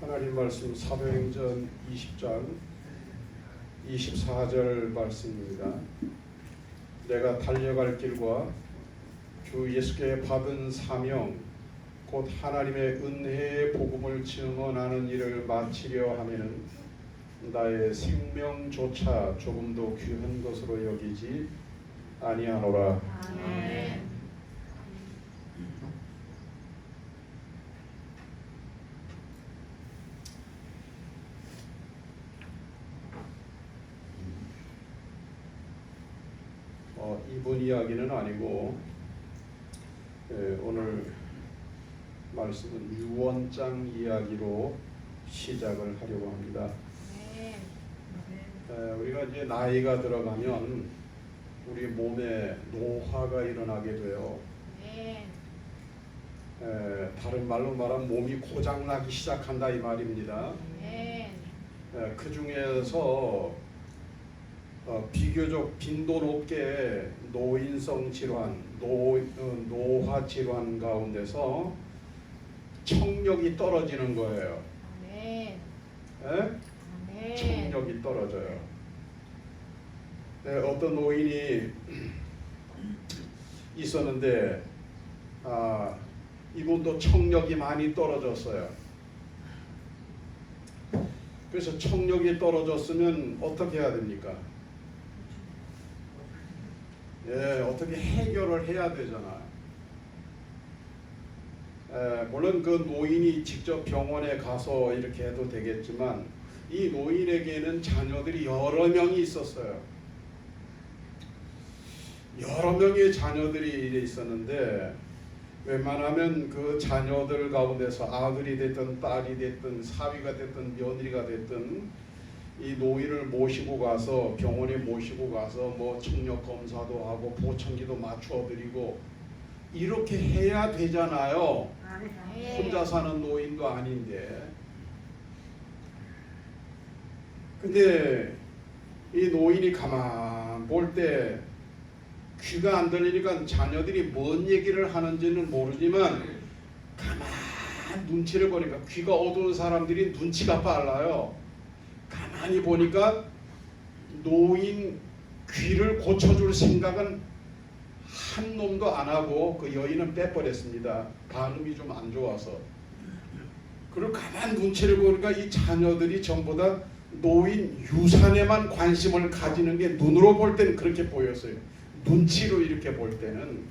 하나님 말씀 사도행전 20장 24절 말씀입니다. 내가 달려갈 길과 주 예수께 받은 사명 곧 하나님의 은혜의 복음을 증언하는 일을 마치려 하면은 나의 생명조차 조금도 귀한 것으로 여기지 아니하노라. 아멘. 이분 이야기는 아니고 오늘 말씀은 유언장 이야기로 시작을 하려고 합니다. 우리가 이제 나이가 들어가면 우리 몸에 노화가 일어나게 돼요. 다른 말로 말하면 몸이 고장나기 시작한다 이 말입니다. 그 중에서 비교적 빈도 높게 노인성 질환, 노화 질환 가운데서 청력이 떨어지는 거예요. 청력이 떨어져요. 어떤 노인이 있었는데 이분도 청력이 많이 떨어졌어요. 그래서 청력이 떨어졌으면 어떻게 해야 됩니까? 어떻게 해결을 해야 되잖아요. 물론 그 노인이 직접 병원에 가서 이렇게 해도 되겠지만 이 노인에게는 자녀들이 여러 명이 있었어요. 여러 명의 자녀들이 있었는데 웬만하면 그 자녀들 가운데서 아들이 됐든 딸이 됐든 사위가 됐든 며느리가 됐든 이 노인을 모시고 가서 병원에 모시고 가서 뭐 청력 검사도 하고 보청기도 맞춰 드리고 이렇게 해야 되잖아요. 혼자 사는 노인도 아닌데. 근데 이 노인이 가만 볼 때 귀가 안 들리니까 자녀들이 뭔 얘기를 하는지는 모르지만 가만 눈치를 보니까 귀가 어두운 사람들이 눈치가 빨라요. 가만히 보니까 노인 귀를 고쳐줄 생각은 한 놈도 안 하고 그 여인은 빼버렸습니다. 반응이 좀 안 좋아서. 그리고 가만 눈치를 보니까 이 자녀들이 전부 다 노인 유산에만 관심을 가지는 게 눈으로 볼 때는 그렇게 보였어요. 눈치로 이렇게 볼 때는.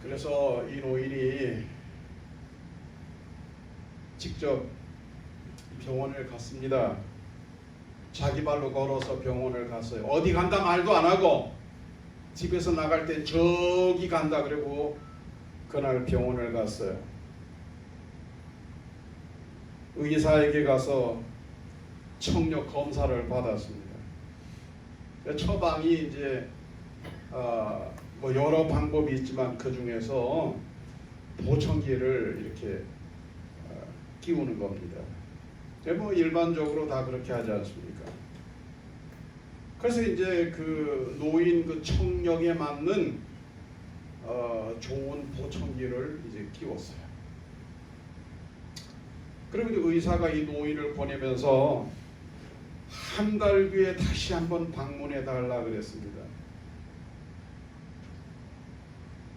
그래서 이 노인이 직접 병원을 갔습니다. 자기 발로 걸어서 병원을 갔어요. 어디 간다 말도 안 하고 집에서 나갈 때 저기 간다 그러고 그날 병원을 갔어요. 의사에게 가서 청력 검사를 받았습니다. 처방이 이제 뭐 여러 방법이 있지만 그 중에서 보청기를 이렇게 끼우는 겁니다. 뭐 일반적으로 다 그렇게 하지 않습니까? 그래서 이제 그 노인 그 청력에 맞는 좋은 보청기를 이제 끼웠어요. 그리고 이제 의사가 이 노인을 보내면서 한 달 뒤에 다시 한번 방문해 달라 그랬습니다.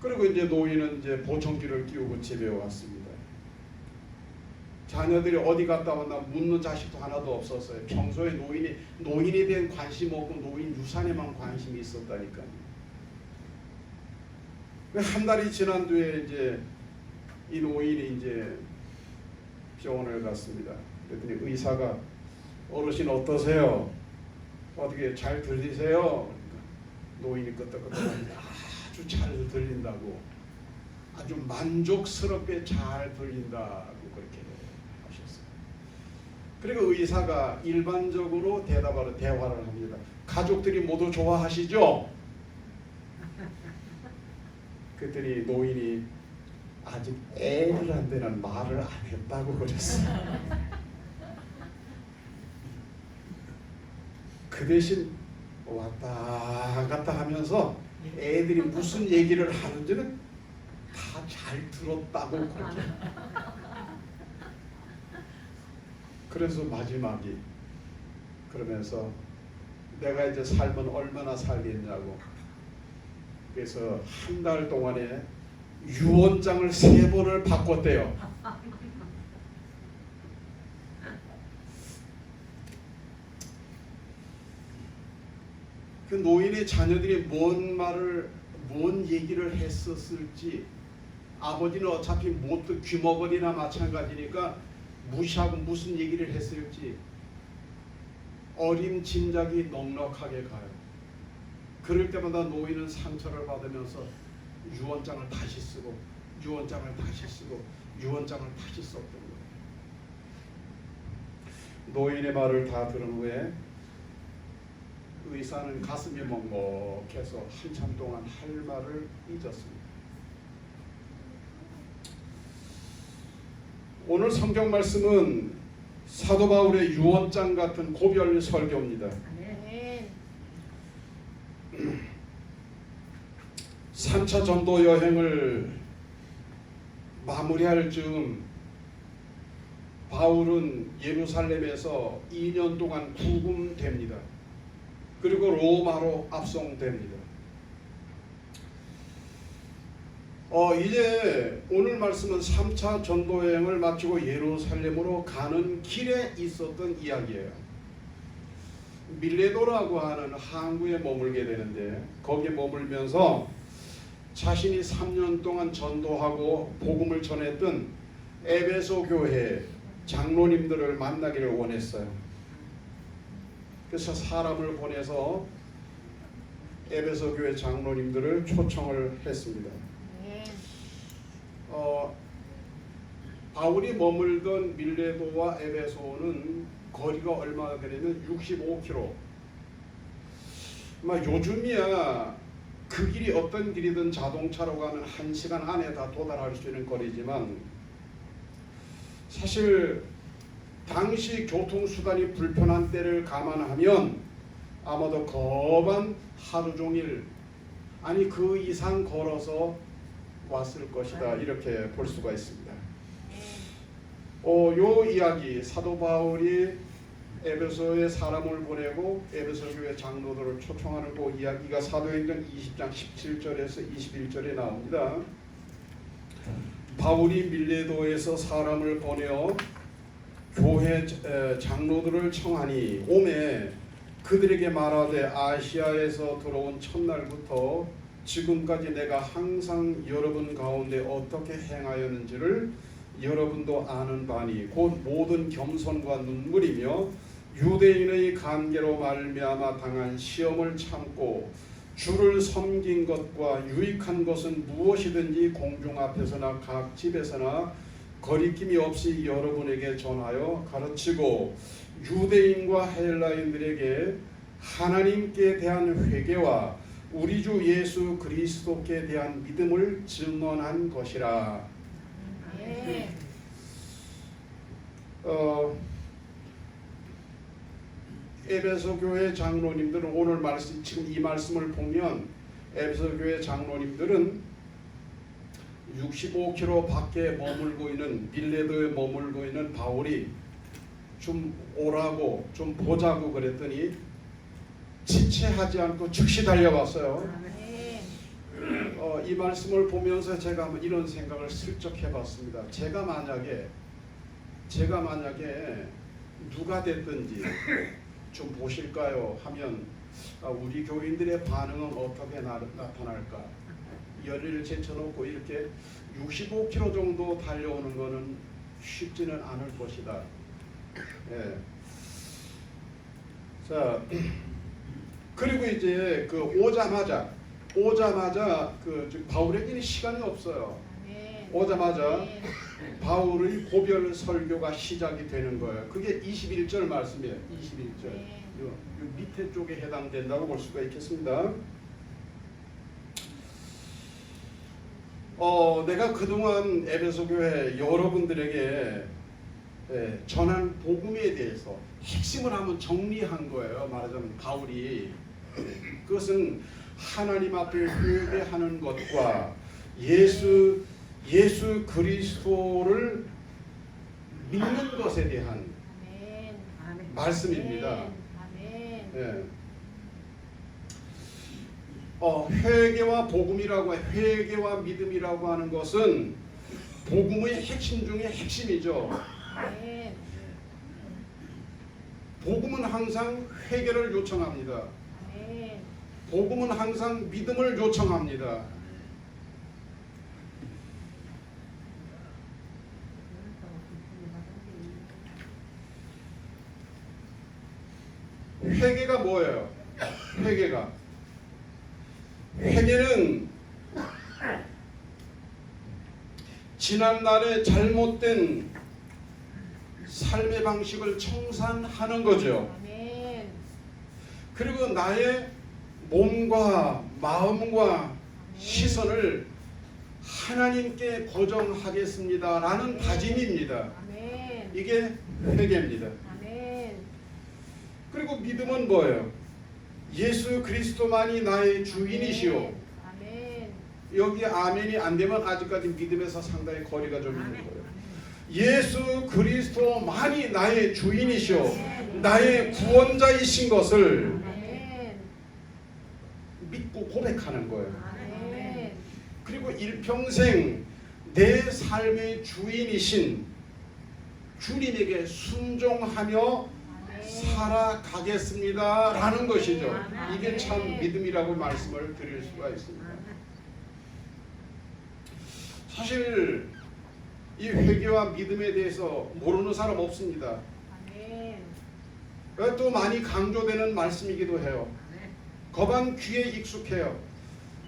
그리고 이제 노인은 이제 보청기를 끼우고 집에 왔습니다. 자녀들이 어디 갔다 왔나 묻는 자식도 하나도 없었어요. 평소에 노인에 대한 관심 없고 노인 유산에만 관심이 있었다니까요. 한 달이 지난 뒤에 이제 이 노인이 이제 병원을 갔습니다. 그랬더니 의사가 어르신 어떠세요? 어떻게 잘 들리세요? 그러니까 노인이 끄떡끄떡합니다. 아주 잘 들린다고, 아주 만족스럽게 잘 들린다고 그렇게 하셨어요. 그리고 의사가 일반적으로 대화를 합니다. 가족들이 모두 좋아하시죠? 그랬더니 노인이 아직 애들한테는 말을 안 했다고 그랬어요. 그 대신 왔다 갔다 하면서 애들이 무슨 얘기를 하는지는 다 잘 들었다고 그러죠. 그래서 마지막이 그러면서 내가 이제 살면 얼마나 살겠냐고. 그래서 한 달 동안에 유언장을 3번을 바꿨대요. 그 노인의 자녀들이 뭔 얘기를 했었을지, 아버지는 어차피 못 귀머거리나 마찬가지니까 무시하고 무슨 얘기를 했을지 어림짐작이 넉넉하게 가요. 그럴 때마다 노인은 상처를 받으면서 유언장을 다시 쓰고 유언장을 다시 쓰고 유언장을 다시 썼던 거예요. 노인의 말을 다 들은 후에 의사는 가슴이 먹먹해서 한참 동안 할 말을 잊었습니다. 오늘 성경 말씀은 사도 바울의 유언장 같은 고별 설교입니다. 3차 전도 여행을 마무리할 즈음 바울은 예루살렘에서 2년 동안 구금됩니다. 그리고 로마로 압송됩니다. 이제 오늘 말씀은 3차 전도 여행을 마치고 예루살렘으로 가는 길에 있었던 이야기예요. 밀레도라고 하는 항구에 머물게 되는데 거기에 머물면서 자신이 3년 동안 전도하고 복음을 전했던 에베소 교회 장로님들을 만나기를 원했어요. 그래서 사람을 보내서 에베소 교회 장로님들을 초청을 했습니다. 바울이 머물던 밀레도와 에베소는 거리가 얼마나 되냐면 65km. 요즘이야 그 길이 어떤 길이든 자동차로 가면 1시간 안에 다 도달할 수 있는 거리지만 사실 당시 교통수단이 불편한 때를 감안하면 아마도 거반 하루 종일 아니 그 이상 걸어서 왔을 것이다 이렇게 볼 수가 있습니다. 요 이야기 사도 바울이 에베소에 사람을 보내고 에베소 교회 장로들을 초청하는 그 이야기가 사도행전 20장 17절에서 21절에 나옵니다. 바울이 밀레도에서 사람을 보내어 교회 장로들을 청하니 오매 그들에게 말하되 아시아에서 들어온 첫날부터 지금까지 내가 항상 여러분 가운데 어떻게 행하였는지를 여러분도 아는 바니 곧 모든 겸손과 눈물이며 유대인의 관계로 말미암아 당한 시험을 참고 주를 섬긴 것과 유익한 것은 무엇이든지 공중 앞에서나 각 집에서나 거리낌이 없이 여러분에게 전하여 가르치고 유대인과 헬라인들에게 하나님께 대한 회개와 우리 주 예수 그리스도께 대한 믿음을 증언한 것이라. 에베소 교회 장로님들은 오늘 말씀 지금 이 말씀을 보면 에베소 교회 장로님들은 65km 밖에 머물고 있는 밀레도에 머물고 있는 바울이 좀 오라고 좀 보자고 그랬더니 지체하지 않고 즉시 달려왔어요. 이 말씀을 보면서 제가 한번 이런 생각을 슬쩍 해봤습니다. 제가 만약에 누가 됐든지 좀 보실까요 하면 우리 교인들의 반응은 어떻게 나타날까? 열의를 제쳐놓고 이렇게 65km 정도 달려오는 것은 쉽지는 않을 것이다. 예. 자, 그리고 이제 그 오자마자 그 바울에게는 시간이 없어요. 오자마자 바울의 고별 설교가 시작이 되는 거예요. 그게 21절 말씀이에요. 21절. 요 밑에 쪽에 해당된다고 볼 수가 있겠습니다. 내가 그동안 에베소 교회 여러분들에게 전한 복음에 대해서 핵심을 한번 정리한 거예요. 말하자면 바울이 그것은 하나님 앞에 회개하는 것과 예수 그리스도를 믿는 것에 대한 말씀입니다. 아멘. 예. 회개와 복음이라고 회개와 믿음이라고 하는 것은 복음의 핵심 중에 핵심이죠. 아멘. 복음은 항상 회개를 요청합니다. 아멘. 복음은 항상 믿음을 요청합니다. 회개가 뭐예요? 회개는 지난날의 잘못된 삶의 방식을 청산하는 거죠. 아멘. 그리고 나의 몸과 마음과 시선을 하나님께 고정하겠습니다라는 다짐입니다. 아멘. 이게 회개입니다. 아멘. 그리고 믿음은 뭐예요? 예수 그리스도만이 나의 주인이시오. 아멘. 여기 아멘이 안 되면 아직까지 믿음에서 상당히 거리가 좀 있는 거예요. 예수 그리스도만이 나의 주인이시오. 나의 구원자이신 것을 아멘. 믿고 고백하는 거예요. 아멘. 그리고 일평생 내 삶의 주인이신 주님에게 순종하며 살아가겠습니다 라는 것이죠. 이게 참 믿음이라고 말씀을 드릴 수가 있습니다. 사실 이 회개와 믿음에 대해서 모르는 사람 없습니다. 아멘. 또 많이 강조되는 말씀이기도 해요. 거반 귀에 익숙해요.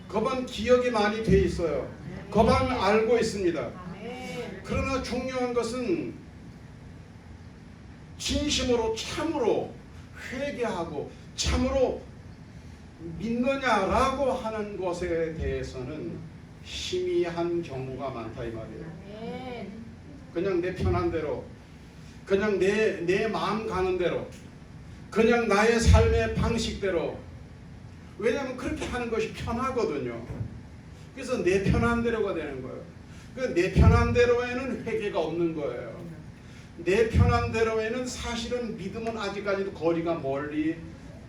거반 기억이 많이 돼 있어요. 거반 알고 있습니다. 아멘. 그러나 중요한 것은 진심으로 참으로 회개하고 참으로 믿느냐라고 하는 것에 대해서는 희미한 경우가 많다 이 말이에요. 아멘. 그냥 내 편한 대로, 그냥 내 마음 가는 대로, 그냥 나의 삶의 방식대로. 왜냐하면 그렇게 하는 것이 편하거든요. 그래서 내 편한 대로가 되는 거예요. 내 편한 대로에는 회개가 없는 거예요. 내 편한 대로에는 사실은 믿음은 아직까지도 거리가 멀리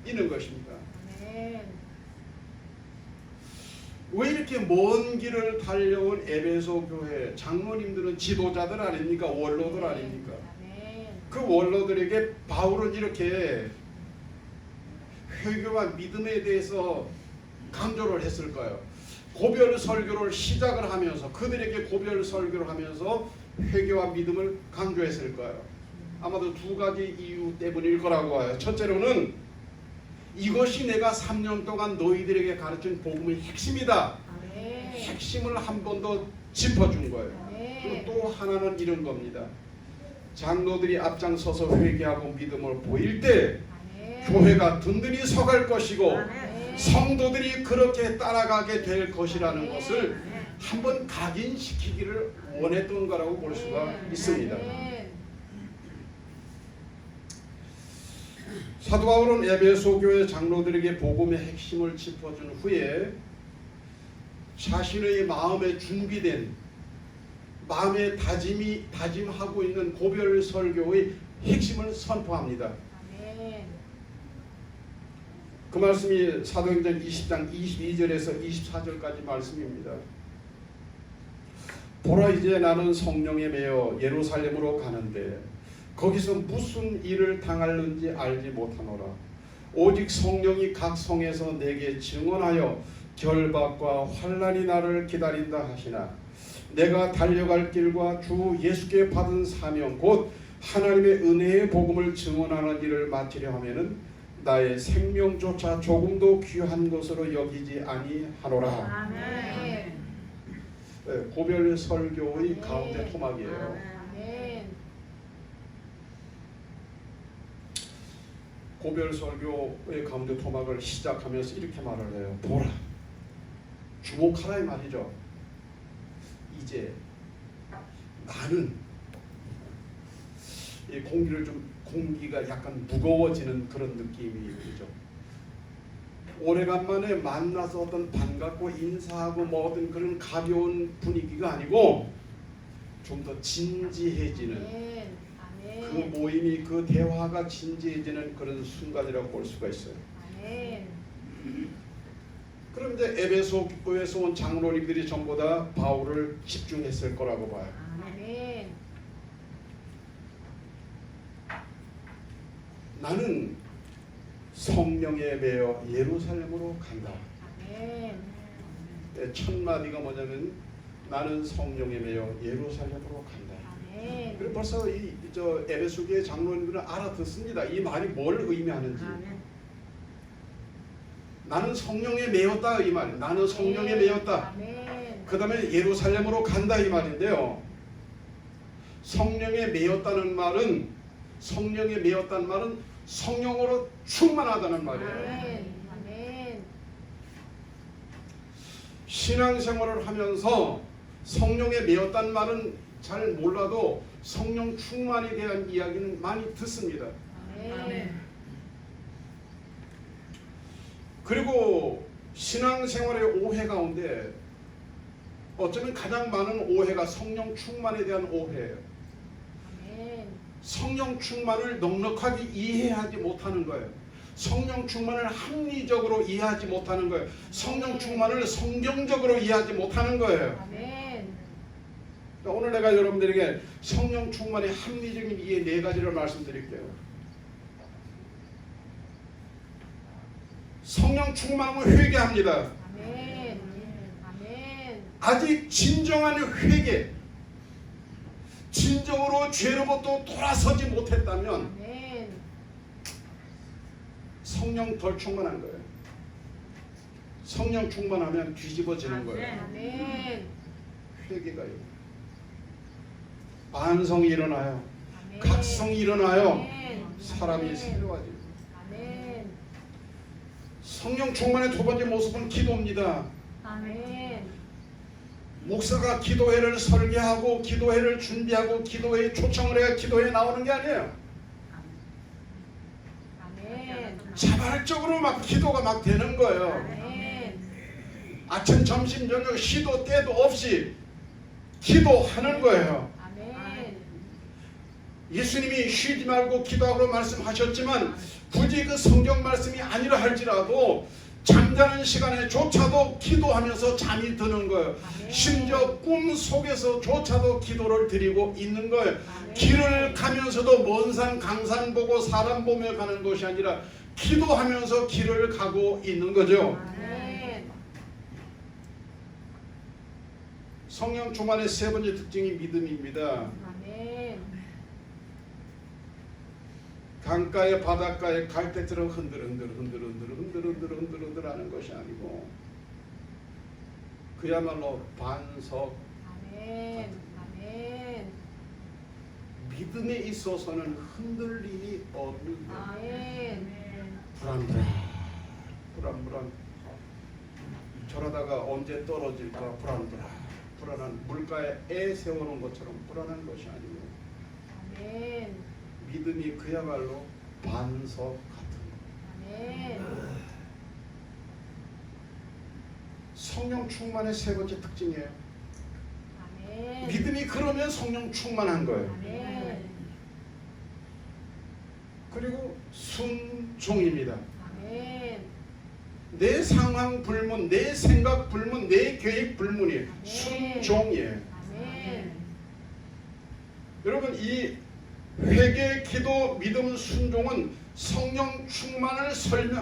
있는 것입니다. 아멘. 왜 이렇게 먼 길을 달려온 에베소 교회 장로님들은 지도자들 아닙니까? 원로들 아닙니까? 아멘. 그 원로들에게 바울은 이렇게 회개와 믿음에 대해서 강조를 했을까요? 고별 설교를 시작을 하면서 그들에게 고별 설교를 하면서 회개와 믿음을 강조했을까요? 아마도 두 가지 이유 때문일 거라고 해요. 첫째로는 이것이 내가 3년 동안 너희들에게 가르친 복음의 핵심이다. 아멘. 핵심을 한 번 더 짚어준 거예요. 아멘. 그리고 또 하나는 이런 겁니다. 장로들이 앞장서서 회개하고 믿음을 보일 때 아멘. 교회가 든든히 서갈 것이고 아멘. 성도들이 그렇게 따라가게 될 것이라는 것을 한번 각인시키기를 원했던 거라고 볼 수가 있습니다. 아멘. 사도 바울은 에베소 교회 장로들에게 복음의 핵심을 짚어준 후에 자신의 마음에 준비된 마음에 다짐하고 있는 고별 설교의 핵심을 선포합니다. 아멘. 그 말씀이 사도행전 20장 22절에서 24절까지 말씀입니다. 보라 이제 나는 성령에 매여 예루살렘으로 가는데 거기서 무슨 일을 당할는지 알지 못하노라. 오직 성령이 각 성에서 내게 증언하여 결박과 환난이 나를 기다린다 하시나 내가 달려갈 길과 주 예수께 받은 사명 곧 하나님의 은혜의 복음을 증언하는 일을 마치려 하면은 나의 생명조차 조금도 귀한 것으로 여기지 아니하노라. 아멘. 고별 설교의 가운데 토막이에요. 아멘. 고별 설교의 가운데 토막을 시작하면서 이렇게 말을 해요. 보라, 주목하라 이 말이죠. 이제 나는 이 공기가 약간 무거워지는 그런 느낌이죠. 오래간만에 만나서 어떤 반갑고 인사하고 뭐 어떤 그런 가벼운 분위기가 아니고 좀 더 진지해지는 그 모임이 그 대화가 진지해지는 그런 순간이라고 볼 수가 있어요. 아멘. 그럼 이제 에베소에서 온 장로님들이 전부 다 바울을 집중했을 거라고 봐요. 아멘. 나는 성령에 매여 예루살렘으로 간다. 아멘. 첫 마디가 뭐냐면 나는 성령에 매여 예루살렘으로 간다. 아멘. 그리고 벌써 저 에베소교회 장로님들은 알아듣습니다. 이 말이 뭘 의미하는지. 나는 성령에 매였다 이 말. 나는 성령에 매였다. 아멘. 그 다음에 예루살렘으로 간다 이 말인데요. 성령에 매였다는 말은 성령으로 충만하다는 말이에요. 아멘. 아멘. 신앙생활을 하면서 성령에 매였다는 말은 잘 몰라도 성령 충만에 대한 이야기는 많이 듣습니다. 아멘. 그리고 신앙생활의 오해 가운데 어쩌면 가장 많은 오해가 성령 충만에 대한 오해예요. 아멘. 성령 충만을 넉넉하게 이해하지 못하는 거예요. 성령 충만을 합리적으로 이해하지 못하는 거예요. 성령 충만을 성경적으로 이해하지 못하는 거예요. 아멘. 오늘 내가 여러분들에게 성령 충만의 합리적인 이해 4가지를 말씀드릴게요. 성령 충만하면 회개합니다. 아멘. 아멘. 아직 진정한 회개, 진정으로 죄로부터 돌아서지 못했다면 아멘. 성령 덜 충만한 거예요. 성령 충만하면 뒤집어지는 거예요. 아멘. 회개가요. 반성이 일어나요. 아멘. 각성이 일어나요. 아멘. 사람이 아멘. 새로워지고. 아멘. 성령 충만의 두 번째 모습은 기도입니다. 아멘. 목사가 기도회를 설계하고 기도회를 준비하고 기도회에 초청을 해야 기도회에 나오는 게 아니에요. 아멘. 자발적으로 막 기도가 막 되는 거예요. 아멘. 아침, 점심, 저녁 시도 때도 없이 기도하는 거예요. 아멘. 예수님이 쉬지 말고 기도하라고 말씀하셨지만 굳이 그 성경 말씀이 아니라 할지라도 잠자는 시간에조차도 기도하면서 잠이 드는 거예요. 아멘. 심지어 꿈 속에서조차도 기도를 드리고 있는 거예요. 아멘. 길을 가면서도 먼 산 강산 보고 사람 보며 가는 것이 아니라 기도하면서 길을 가고 있는 거죠. 아멘. 성령 충만의 세 번째 특징이 믿음입니다. 아멘. 강가에 바닷가에 갈대처럼 흔들흔들 하는 것이 아니고 그야말로 반석. 아멘. 아멘. 믿음에 있어서는 흔들림이 없는 거예요. 아멘. 불안불안 저러다가 언제 떨어질까 불안한 물가에 애 세우는 것처럼 불안한 것이 아니고 아멘. 믿음이 그야말로 반석 같은 거예요. 아멘. 성령 충만의 세 번째 특징이에요. 아멘. 믿음이 그러면 성령 충만한 거예요. 아멘. 그리고 순종입니다. 아멘. 내 상황 불문, 내 생각 불문, 내 계획 불문이에요. 아멘. 순종이에요. 아멘. 여러분 이 회개, 기도, 믿음, 순종은 성령 충만을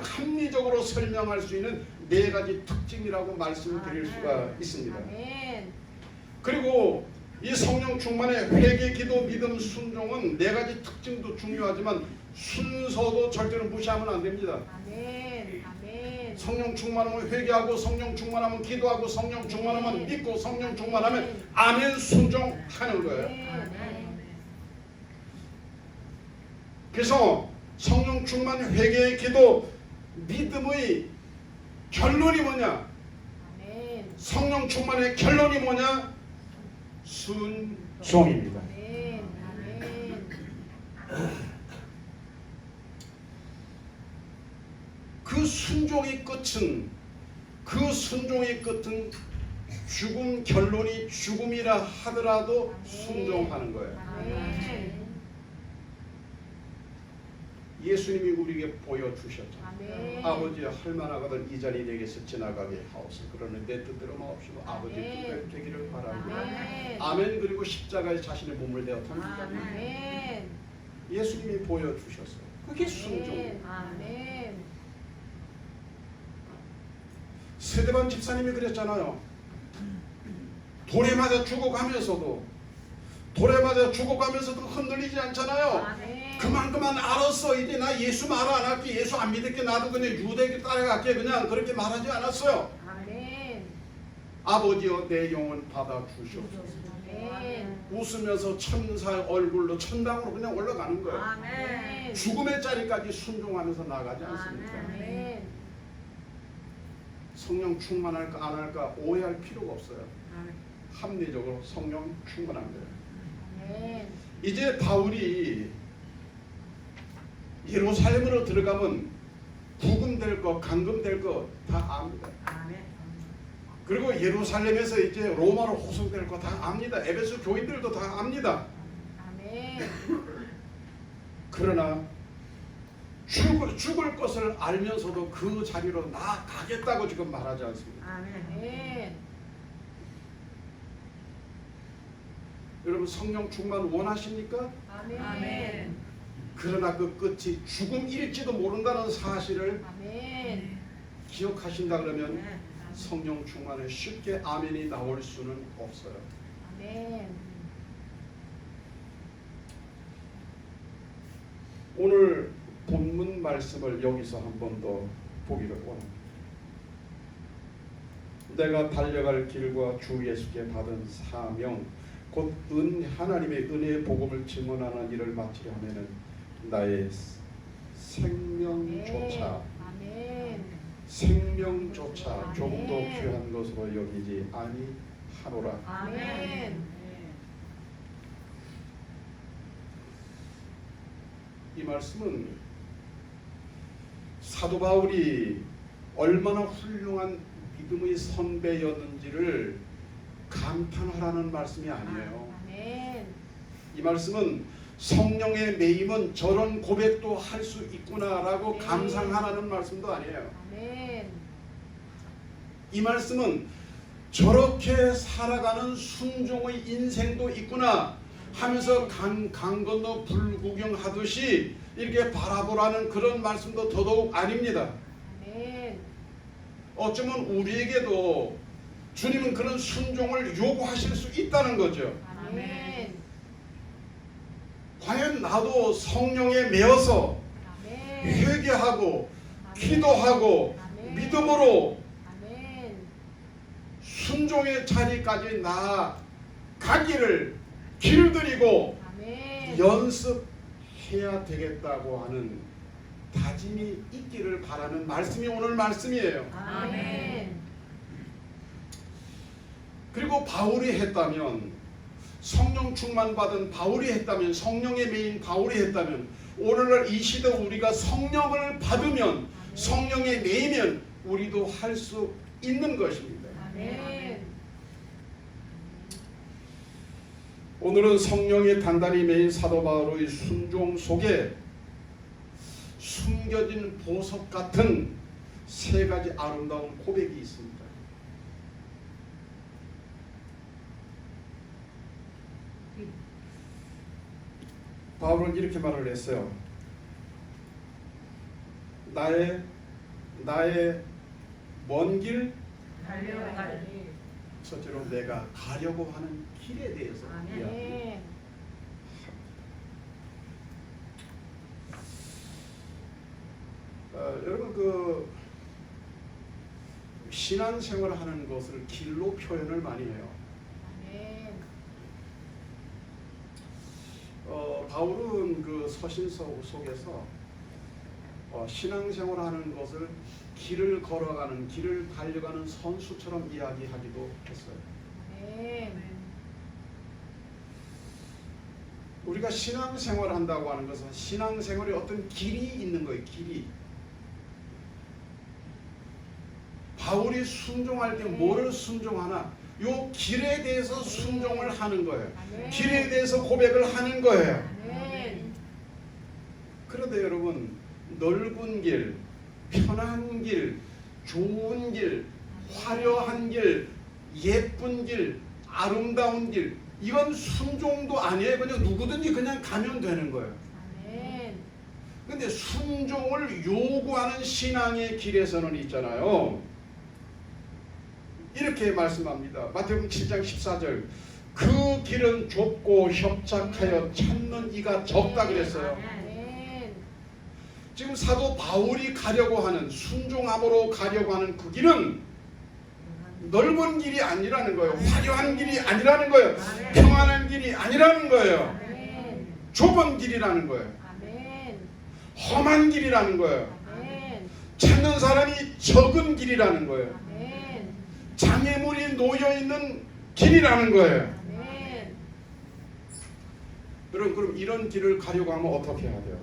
합리적으로 설명할 수 있는 4가지 특징이라고 말씀드릴 수가 있습니다. 아멘. 그리고 이 성령 충만의 회개, 기도, 믿음, 순종은 4가지 특징도 중요하지만 순서도 절대로 무시하면 안 됩니다. 아멘. 아멘. 성령 충만하면 회개하고 성령 충만하면 기도하고 성령 충만하면 믿고 성령 충만하면 아멘 순종하는 거예요. 아멘. 그래서 성령 충만 회개, 기도, 믿음의 결론이 뭐냐? 아멘. 성령 충만의 결론이 뭐냐? 순종입니다. 아멘. 아멘. 그 순종의 끝은 죽음, 결론이 죽음이라 하더라도 순종하는 거예요. 아멘. 예수님이 우리에게 보여주셨잖아요. 아멘. 아버지 할만하거든 이 자리 내게서 지나가게 하옵소서. 그러는 내 뜻대로 마옵시고 아버지 아멘. 뜻대로 되기를 바랍니다. 아멘. 아멘. 그리고 십자가에 자신의 몸을 내어 던지자. 아멘. 예수님이 보여주셨어요. 그게 순종. 아멘. 세대반 집사님이 그랬잖아요. 돌에 맞아 죽어가면서도 흔들리지 않잖아요. 아멘. 그만 알았어. 이제 나 예수 말 안 할게. 예수 안 믿을게. 나도 그냥 유대교 따라갈게. 그냥 그렇게 말하지 않았어요. 아멘. 아버지여 내 영혼 받아 주시옵소서. 아멘. 웃으면서 천사의 얼굴로 천당으로 그냥 올라가는 거예요. 아멘. 죽음의 자리까지 순종하면서 나가지 않습니까? 아멘. 성령 충만할까 안 할까 오해할 필요가 없어요. 합리적으로 성령 충만한 거예요. 아멘. 이제 바울이 예루살렘으로 들어가면 부금될 거, 감금될 거 다 압니다. 그리고 예루살렘에서 이제 로마로 호송될 거 다 압니다. 에베소 교인들도 다 압니다. 아멘. 그러나 죽을 것을 알면서도 그 자리로 나가겠다고 지금 말하지 않습니다. 아멘. 여러분 성령 충만 원하십니까? 아멘. 그러나 그 끝이 죽음일지도 모른다는 사실을 아멘. 기억하신다 그러면 성령 충만에 쉽게 아멘이 나올 수는 없어요. 아멘. 오늘 본문 말씀을 여기서 한 번 더 보기를 원합니다. 내가 달려갈 길과 주 예수께 받은 사명 곧 하나님의 은혜의 복음을 증언하는 일을 마치려 하면은 나의 생명조차 조금도 귀한 것으로 여기지 아니하노라. 아멘. 이 말씀은 사도 바울이 얼마나 훌륭한 믿음의 선배였는지를 감탄하라는 말씀이 아니에요. 아멘. 이 말씀은 성령의 매임은 저런 고백도 할 수 있구나라고 네. 감상하라는 말씀도 아니에요. 아멘. 이 말씀은 저렇게 살아가는 순종의 인생도 있구나 하면서 강 건너 불구경하듯이 이렇게 바라보라는 그런 말씀도 더더욱 아닙니다. 아멘. 어쩌면 우리에게도 주님은 그런 순종을 요구하실 수 있다는 거죠. 아멘. 과연 나도 성령에 매어서 아멘. 회개하고 기도하고 아멘. 믿음으로 아멘. 순종의 자리까지 나아가기를 길들이고 아멘. 연습해야 되겠다고 하는 다짐이 있기를 바라는 말씀이 오늘 말씀이에요. 아멘. 그리고 바울이 했다면, 성령 충만 받은 바울이 했다면, 성령의 메인 바울이 했다면, 오늘날 이 시대 우리가 성령을 받으면, 성령에 매이면 우리도 할 수 있는 것입니다. 아멘. 오늘은 성령에 단단히 매인 사도 바울의 순종 속에 숨겨진 보석 같은 세 가지 아름다운 고백이 있습니다. 바울은 이렇게 말을 했어요. 나의 먼 길, 달려갈 첫째로 내가 가려고 하는 길에 대해서 아멘. 이야기합니다. 아멘. 여러분 그 신앙생활을 하는 것을 길로 표현을 많이 해요. 아멘. 바울은 그 서신서 속에서 신앙생활을 하는 것을 길을 걸어가는, 길을 달려가는 선수처럼 이야기하기도 했어요. 아멘. 우리가 신앙생활을 한다고 하는 것은 신앙생활에 어떤 길이 있는 거예요. 길이. 바울이 순종할 때 뭐를 순종하나? 요 길에 대해서 순종을 하는 거예요. 아멘. 길에 대해서 고백을 하는 거예요. 아멘. 그런데 여러분, 넓은 길, 편한 길, 좋은 길, 화려한 길, 예쁜 길, 아름다운 길, 이건 순종도 아니에요. 그냥 누구든지 그냥 가면 되는 거예요. 아멘. 근데 순종을 요구하는 신앙의 길에서는 있잖아요. 이렇게 말씀합니다. 마태복음 7장 14절. 그 길은 좁고 협착하여 찾는 이가 적다 그랬어요. 아멘. 지금 사도 바울이 가려고 하는, 순종함으로 가려고 하는 그 길은 넓은 길이 아니라는 거예요. 화려한 길이 아니라는 거예요. 평안한 길이 아니라는 거예요. 아멘. 좁은 길이라는 거예요. 아멘. 험한 길이라는 거예요. 아멘. 찾는 사람이 적은 길이라는 거예요. 아멘. 장애물이 놓여있는 길이라는 거예요. 아멘. 여러분, 그럼 이런 길을 가려고 하면 어떻게 해야 돼요?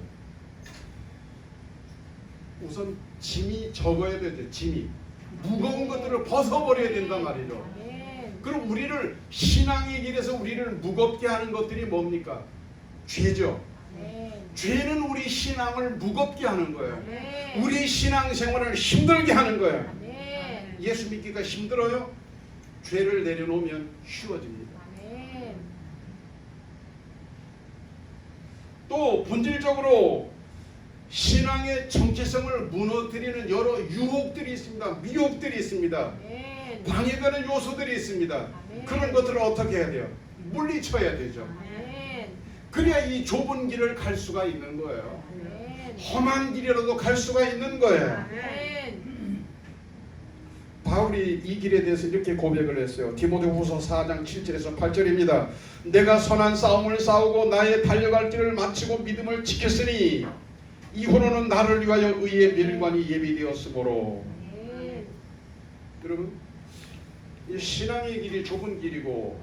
우선 짐이 적어야 돼요. 짐이 무거운 것들을 벗어버려야 된단 말이죠. 아멘. 그럼 우리를 신앙의 길에서 우리를 무겁게 하는 것들이 뭡니까? 죄죠. 아멘. 죄는 우리 신앙을 무겁게 하는 거예요. 아멘. 우리 신앙생활을 힘들게 하는 거예요. 아멘. 예수 믿기가 힘들어요? 죄를 내려놓으면 쉬워집니다. 아멘. 또 본질적으로 신앙의 정체성을 무너뜨리는 여러 유혹들이 있습니다. 미혹들이 있습니다. 아멘. 방해되는 요소들이 있습니다. 아멘. 그런 것들을 어떻게 해야 돼요? 물리쳐야 되죠. 아멘. 그래야 이 좁은 길을 갈 수가 있는 거예요. 아멘. 험한 길이라도 갈 수가 있는 거예요. 아멘. 바울이 이 길에 대해서 이렇게 고백을 했어요. 디모데후서 4장 7절에서 8절입니다. 내가 선한 싸움을 싸우고 나의 달려갈 길을 마치고 믿음을 지켰으니 이후로는 나를 위하여 의의 멸관이 예비되었으므로. 아멘. 여러분, 이 신앙의 길이 좁은 길이고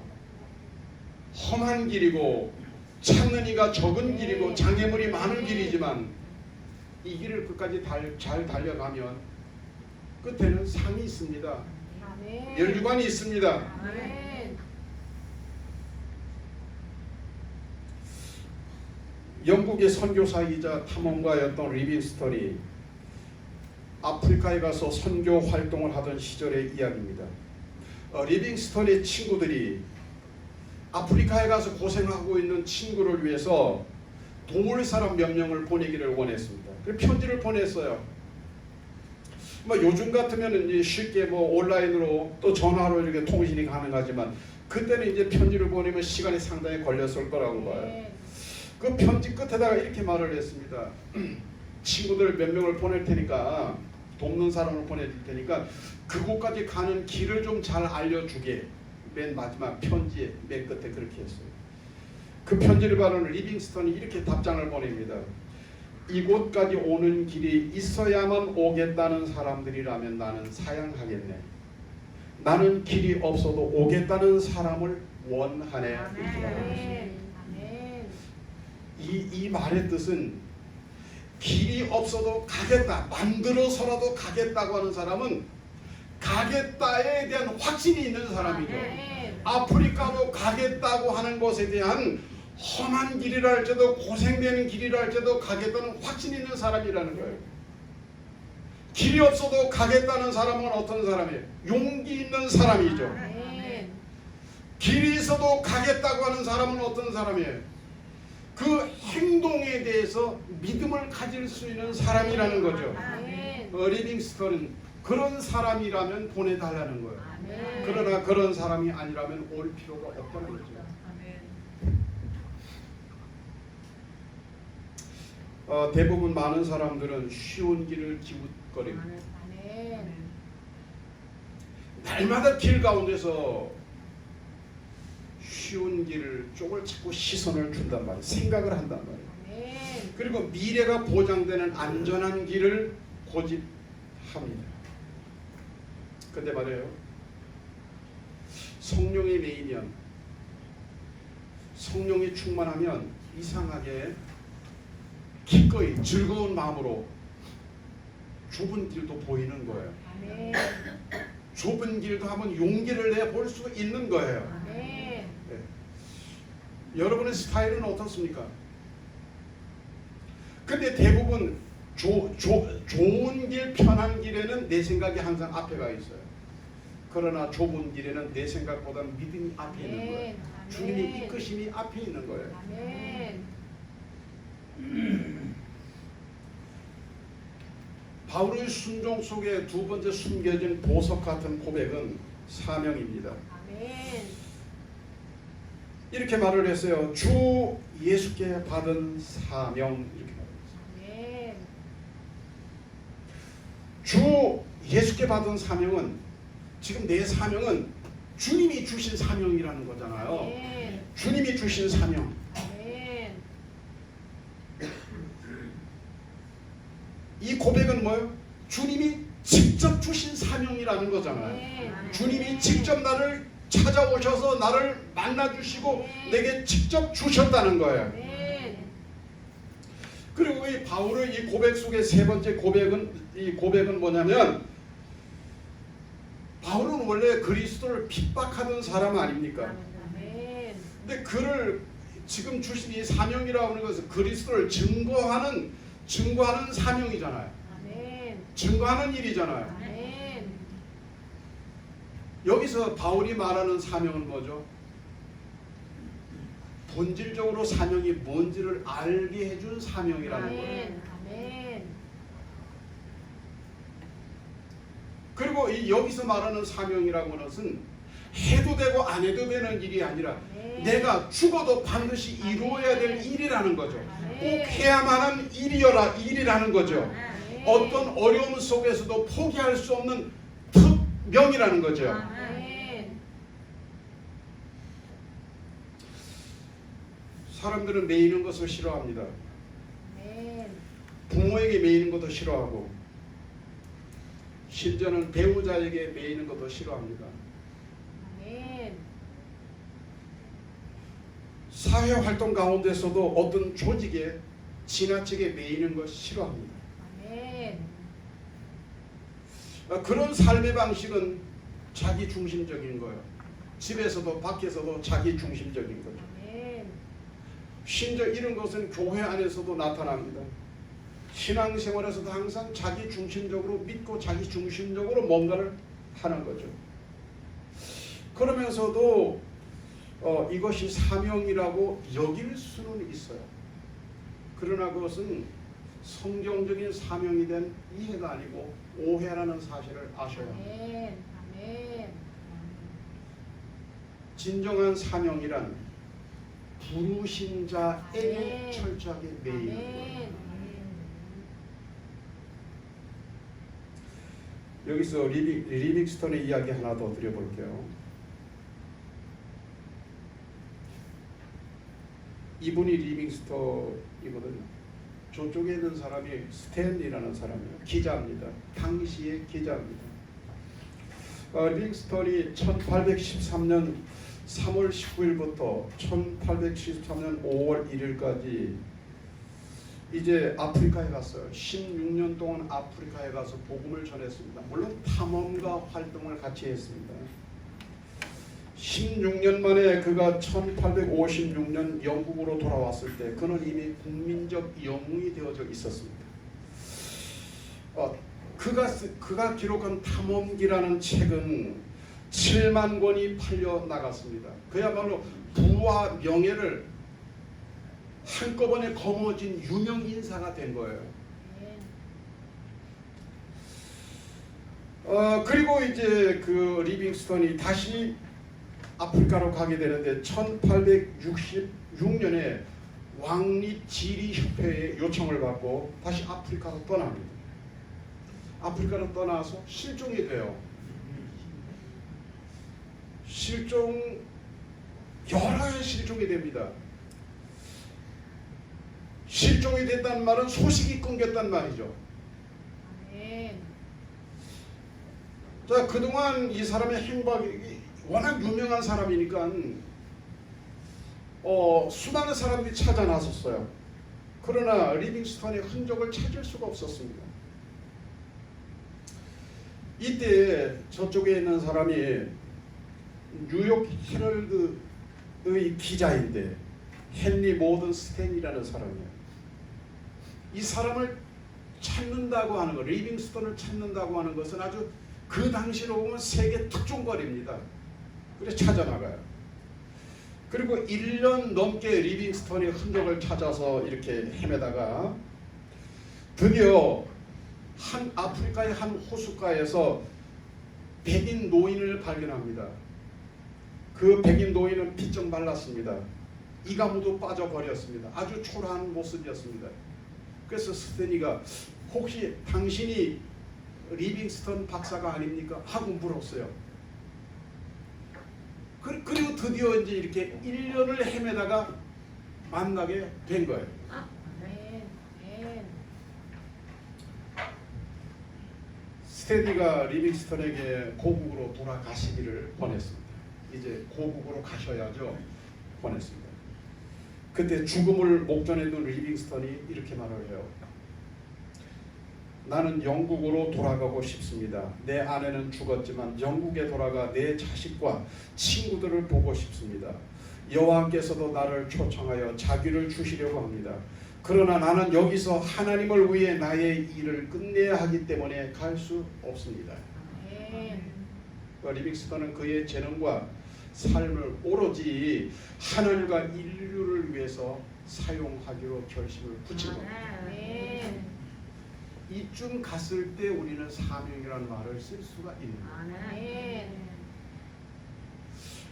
험한 길이고 찾는 이가 적은 길이고 장애물이 많은 길이지만 이 길을 끝까지 잘 달려가면 끝에는 상이 있습니다. 아멘. 멸관이 있습니다. 아멘. 영국의 선교사이자 탐험가였던 리빙스턴이 아프리카에 가서 선교 활동을 하던 시절의 이야기입니다. 리빙스턴의 친구들이 아프리카에 가서 고생하고 있는 친구를 위해서 도울 사람 몇 명을 보내기를 원했습니다. 그래서 편지를 보냈어요. 요즘 같으면 이제 쉽게 온라인으로 또 전화로 이렇게 통신이 가능하지만 그때는 이제 편지를 보내면 시간이 상당히 걸렸을 거라고 봐요. 그 편지 끝에다가 이렇게 말을 했습니다. 친구들 몇 명을 보낼 테니까, 돕는 사람을 보내줄 테니까 그곳까지 가는 길을 좀 잘 알려주게. 맨 마지막 편지에 맨 끝에 그렇게 했어요. 그 편지를 받은 리빙스턴이 이렇게 답장을 보냅니다. 이곳까지 오는 길이 있어야만 오겠다는 사람들이라면 나는 사양하겠네. 나는 길이 없어도 오겠다는 사람을 원하네. 아멘. 이 말의 뜻은 길이 없어도 가겠다, 만들어서라도 가겠다고 하는 사람은 가겠다에 대한 확신이 있는 사람이죠. 아멘. 아프리카로 가겠다고 하는 것에 대한 험한 길이라 할지도 고생되는 길이라 할지도 가겠다는 확신이 있는 사람이라는 거예요. 길이 없어도 가겠다는 사람은 어떤 사람이에요? 용기 있는 사람이죠. 아멘. 길이 있어도 가겠다고 하는 사람은 어떤 사람이에요? 그 행동에 대해서 믿음을 가질 수 있는 사람이라는 거죠. 아멘. 리빙스턴은 그런 사람이라면 보내달라는 거예요. 아멘. 그러나 그런 사람이 아니라면 올 필요가 없다는 거죠. 대부분 많은 사람들은 쉬운 길을 기웃거립니다. 아멘. 날마다 길 가운데서 쉬운 길을 쪽을 자꾸 시선을 준단 말이에요. 생각을 한단 말이에요. 아멘. 그리고 미래가 보장되는 안전한 길을 고집합니다. 근데 말이에요. 성령이 매이면, 성령이 충만하면 이상하게 기꺼이 즐거운 마음으로 좁은 길도 보이는 거예요. 아멘. 좁은 길도 한번 용기를 내볼 수 있는 거예요. 아멘. 여러분의 스타일은 어떻습니까? 근데 대부분 좋은 길, 편한 길에는 내 생각이 항상 앞에 가 있어요. 그러나 좁은 길에는 내 생각보다 믿음이 앞에 있는 거예요. 아멘. 주님의 이끄심이 앞에 있는 거예요. 아멘. 바울의 순종 속에 두 번째 숨겨진 보석 같은 고백은 사명입니다. 아멘. 이렇게 말을 했어요. 주 예수께 받은 사명, 이렇게 말했어요. 아멘. 주 예수께 받은 사명은, 지금 내 사명은 주님이 주신 사명이라는 거잖아요. 아멘. 주님이 주신 사명. 아멘. 이 고백은 뭐예요? 주님이 직접 주신 사명이라는 거잖아요. 아멘. 주님이 직접 나를 찾아오셔서 나를 만나주시고 내게 직접 주셨다는 거예요. 아멘. 그리고 이 바울의 이 고백 속의 세 번째 고백은 뭐냐면, 바울은 원래 그리스도를 핍박하던 사람 아닙니까? 아멘. 근데 그를 지금 주신 이 사명이라고 하는 것은 그리스도를 증거하는 사명이잖아요. 아멘. 증거하는 일이잖아요. 아멘. 여기서 바울이 말하는 사명은 뭐죠? 본질적으로 사명이 뭔지를 알게 해준 사명이라는 거예요. 아멘. 아멘. 그리고 여기서 말하는 사명이라고 하는 것은 해도 되고 안 해도 되는 일이 아니라 내가 죽어도 반드시 이루어야 될 일이라는 거죠. 꼭 해야만 하는 일이라는 거죠. 어떤 어려움 속에서도 포기할 수 없는 특명이라는 거죠. 아멘. 사람들은 매이는 것을 싫어합니다. 아멘. 부모에게 매이는 것도 싫어하고, 심지어는 배우자에게 매이는 것도 싫어합니다. 아멘. 사회활동 가운데서도 어떤 조직에 지나치게 매이는 것 싫어합니다. 아멘. 그런 삶의 방식은 자기 중심적인 거예요. 집에서도 밖에서도 자기 중심적인 거죠. 아멘. 심지어 이런 것은 교회 안에서도 나타납니다. 신앙생활에서도 항상 자기 중심적으로 믿고 자기 중심적으로 뭔가를 하는 거죠. 그러면서도 이것이 사명이라고 여길 수는 있어요. 그러나 그것은 성경적인 사명이 된 이해가 아니고 오해라는 사실을 아셔야 합니다. 아멘. 아멘. 진정한 사명이란 부르신 자에게 아멘. 철저하게 매이는 거예요. 아멘. 여기서 리빙스턴의 이야기 하나 더 드려볼게요. 이분이 리빙스턴이거든요. 저쪽에 있는 사람이 스탠리라는 사람이에요. 기자입니다. 당시의 기자입니다. 리빙스턴이 1813년 3월 19일부터 1873년 5월 1일까지 이제 아프리카에 갔어요. 16년 동안 아프리카에 가서 복음을 전했습니다. 물론 탐험가 활동을 같이 했습니다. 16년 만에 그가 1856년 영국으로 돌아왔을 때 그는 이미 국민적 영웅이 되어져 있었습니다. 그가 기록한 탐험기라는 책은 7만 권이 팔려 나갔습니다. 그야말로 부와 명예를 한꺼번에 거머쥔 유명 인사가 된 거예요. 그리고 이제 그 리빙스턴이 다시 아프리카로 가게 되는데 1866년에 왕립지리협회의 요청을 받고 다시 아프리카로 떠납니다. 아프리카로 떠나서 실종이 돼요. 여러 해 실종이 됩니다. 실종이 됐다는 말은 소식이 끊겼단 말이죠. 아멘. 자, 그동안 이 사람의 행방이 워낙 유명한 사람이니까 수많은 사람들이 찾아 나섰어요. 그러나 리빙스턴의 흔적을 찾을 수가 없었습니다. 이때 저쪽에 있는 사람이 뉴욕 헤럴드의 기자인데 헨리 모든 스탠이라는 사람이에요. 이 사람을 찾는다고 하는 것, 리빙스턴을 찾는다고 하는 것은 아주 그 당시로 보면 세계 특종거리입니다. 그래서 찾아나가요. 그리고 1년 넘게 리빙스턴이 흔적을 찾아서 이렇게 헤매다가 드디어 한 아프리카의 한 호숫가에서 백인 노인을 발견합니다. 그 백인 노인은 피쩍 말랐습니다. 이가 모두 빠져버렸습니다. 아주 초라한 모습이었습니다. 그래서 스탠리가 혹시 당신이 리빙스턴 박사가 아닙니까? 하고 물었어요. 그리고 드디어 이제 이렇게 1년을 헤매다가 만나게 된 거예요. 아멘. 아멘. 스탠리가 리빙스턴에게 고국으로 돌아가시기를 권했습니다. 이제 고국으로 가셔야죠. 권했습니다. 그때 죽음을 목전에 둔 리빙스턴이 이렇게 말을 해요. 나는 영국으로 돌아가고 싶습니다. 내 아내는 죽었지만 영국에 돌아가 내 자식과 친구들을 보고 싶습니다. 여호와께서도 나를 초청하여 자기를 주시려고 합니다. 그러나 나는 여기서 하나님을 위해 나의 일을 끝내야 하기 때문에 갈 수 없습니다. 아멘. 리빙스턴은 그의 재능과 삶을 오로지 하나님과 인류를 위해서 사용하기로 결심을 붙인 겁니다. 아멘. 이쯤 갔을 때 우리는 사명이라는 말을 쓸 수가 있는 거예요.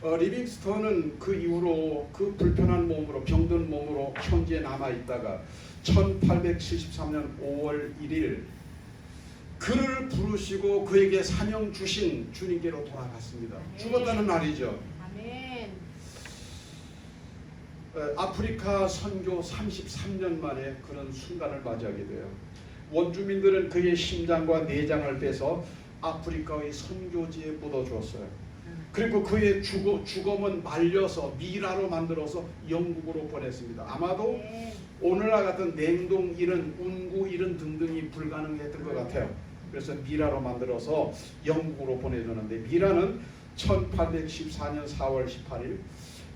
아멘. 리빙스턴은 그 이후로 그 불편한 몸으로 병든 몸으로 현지에 남아 있다가 1873년 5월 1일 그를 부르시고 그에게 사명 주신 주님께로 돌아갔습니다. 죽었다는 날이죠. 아멘. 아프리카 선교 33년 만에 그런 순간을 맞이하게 돼요. 원주민들은 그의 심장과 내장을 빼서 아프리카의 선교지에 묻어주었어요. 그리고 그의 주검은 말려서 미라로 만들어서 영국으로 보냈습니다. 아마도 오늘날 같은 냉동 일은 운구 일은 등등이 불가능했던 것 같아요. 그래서 미라로 만들어서 영국으로 보내주는데 미라는 1814년 4월 18일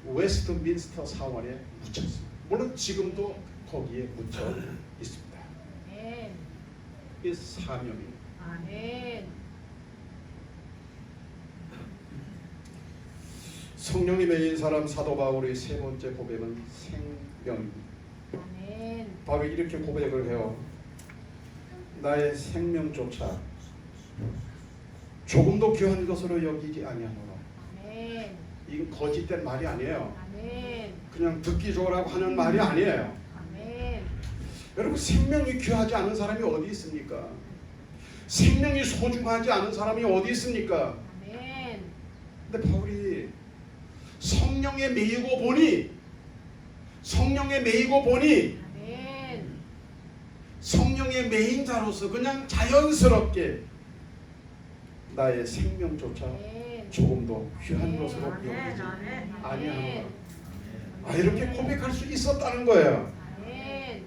웨스트민스터 사원에 묻혔습니다. 물론 지금도 거기에 묻혀 있습니다. 아멘. 이 사명입니다. 아멘. 성령이 매인 사람 사도 바울의 세 번째 고백은 생명입니다. 아멘. 바울이 이렇게 고백을 해요. 나의 생명조차 조금도 귀한 것으로 여기지 아니하노라. 아멘. 이건 거짓된 말이 아니에요. 아멘. 그냥 듣기 좋으라고 하는 말이 아니에요. 아멘. 여러분 생명이 귀하지 않은 사람이 어디 있습니까? 생명이 소중하지 않은 사람이 어디 있습니까? 아멘. 근데 바울이 성령에 매이고 보니 아멘. 성령에 매인 자로서 그냥 자연스럽게 나의 생명조차 아멘. 조금도 귀한 것으로 여기지 아니하노라. 이렇게 고백할 수 있었다는 거예요. 아멘.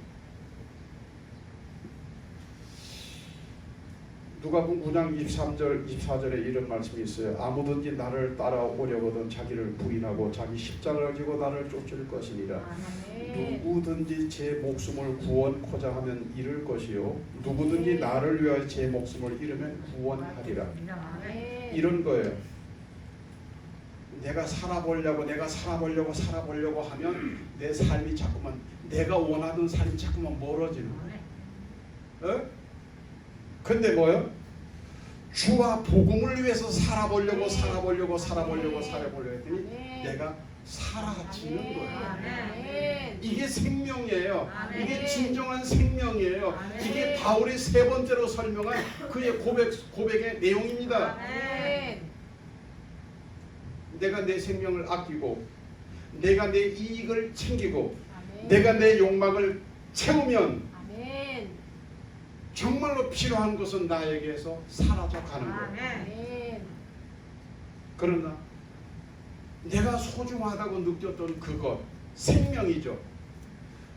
누가복음 9장 23절 24절에 이런 말씀이 있어요. 아무든지 나를 따라오려거든 자기를 부인하고 자기 십자가를 지고 나를 쫓을 것이니라. 아멘. 누구든지 제 목숨을 구원코자 하면 잃을 것이요 누구든지 나를 위하여 제 목숨을 잃으면 구원하리라. 아멘. 이런 거예요. 내가 살아보려고 하면 내 삶이 자꾸만 내가 원하던 삶이 자꾸만 멀어지는 거예요. 근데 뭐요? 주와 복음을 위해서 살아보려고 했더니 내가 사라지는 거예요. 아멘. 이게 생명이에요. 아멘. 이게 진정한 생명이에요. 아멘. 이게 바울이 세 번째로 설명한 그의 고백의 내용입니다. 아멘. 내가 내 생명을 아끼고 내가 내 이익을 챙기고 아멘. 내가 내 욕망을 채우면 아멘. 정말로 필요한 것은 나에게서 사라져 가는 거예요. 아멘. 그러나 내가 소중하다고 느꼈던 그것 생명이죠.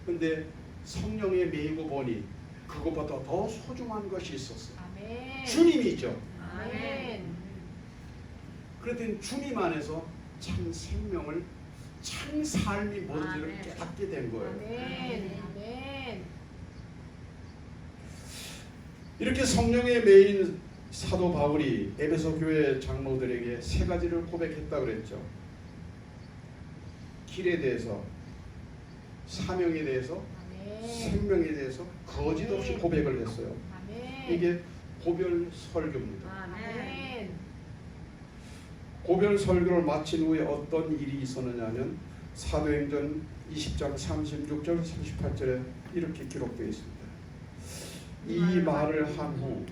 근데 성령에 매이고 보니 그것보다 더 소중한 것이 있었어요. 아멘. 주님이죠. 아멘. 그랬더니 주님 안에서 참 생명을 참 삶이 뭔지를 아멘. 깨닫게 된 거예요. 아멘. 아멘. 이렇게 성령의 메인 사도 바울이 에베소 교회 장로들에게 세 가지를 고백했다 그랬죠. 길에 대해서, 사명에 대해서, 아멘. 생명에 대해서 거짓 없이 고백을 했어요. 아멘. 이게 고별 설교입니다. 아멘. 고별 설교를 마친 후에 어떤 일이 있었느냐면 사도행전 20장 36절 38절에 이렇게 기록되어 있습니다. 이 말을 한 후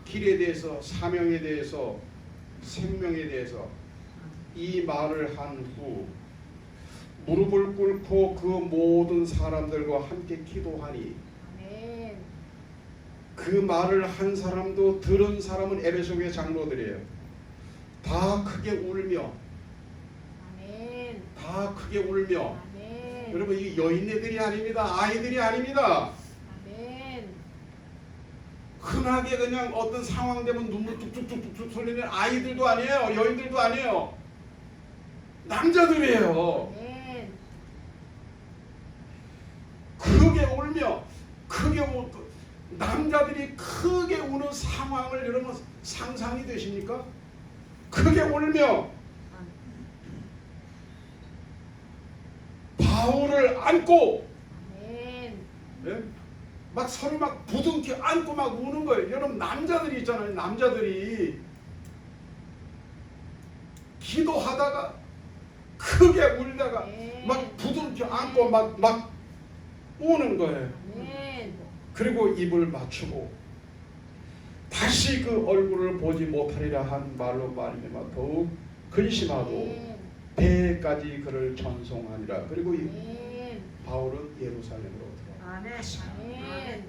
길에 대해서, 사명에 대해서, 생명에 대해서 이 말을 한 후 무릎을 꿇고 그 모든 사람들과 함께 기도하니 아멘. 그 말을 한 사람도 들은 사람은 에베소 교회 장로들이에요. 다 크게 울며, 아멘. 다 크게 울며. 아멘. 여러분, 이 여인네들이 아닙니다. 아이들이 아닙니다. 아멘. 흔하게 그냥 어떤 상황 되면 눈물 뚝뚝뚝뚝 흘리는 아이들도 아니에요. 여인들도 아니에요. 남자들이에요. 아멘. 크게 울며, 남자들이 크게 우는 상황을 여러분 상상이 되십니까? 크게 울며 바울을 안고, 아멘. 예? 막 서로 막 부둥켜 안고 막 우는 거예요. 여러분, 남자들이 있잖아요. 남자들이 기도하다가 크게 울다가 막 부둥켜 안고 막 우는 거예요. 아멘. 그리고 입을 맞추고 다시 그 얼굴을 보지 못하리라 한 말로 말미암아 더욱 근심하고 배까지 그를 전송하니라. 그리고 이 아멘. 바울은 예루살렘으로 들어가. 아멘. 아멘.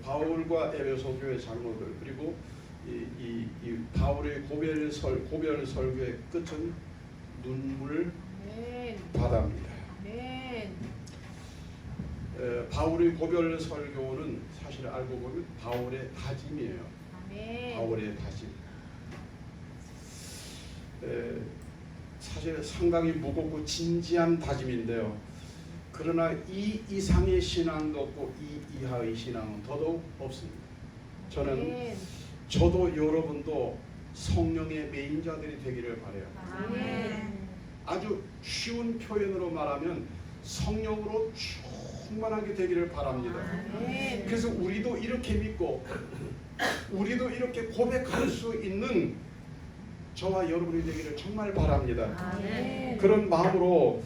바울과 에베소 교회 장로들, 그리고 이 바울의 고별 설교의 끝은 눈물 아멘. 바다입니다. 아멘. 바울의 고별 설교는 사실 알고 보면 바울의 다짐이에요. 아멘. 바울의 다짐. 사실 상당히 무겁고 진지한 다짐인데요. 그러나 이 이상의 신앙도 없고 이 이하의 신앙은 더더욱 없습니다. 저도 여러분도 성령의 메인자들이 되기를 바라요. 아멘. 아주 쉬운 표현으로 말하면 성령으로 충만하게 되기를 바랍니다. 아멘. 그래서 우리도 이렇게 믿고 우리도 이렇게 고백할 수 있는 저와 여러분이 되기를 정말 바랍니다. 아멘. 그런 마음으로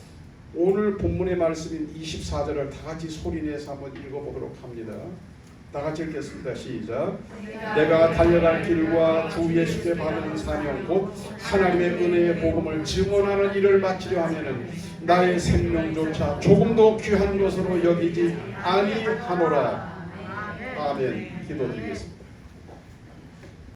오늘 본문의 말씀인 24절을 다 같이 소리내서 한번 읽어보도록 합니다. 다 같이 읽겠습니다. 시작. 내가 달려갈 길과 주 예수께 받은 사명 곧 하나님의 은혜의 복음을 증언하는 일을 마치려 하면은 나의 생명조차 조금도 귀한 것으로 여기지 아니하노라. 아멘. 기도드리겠습니다.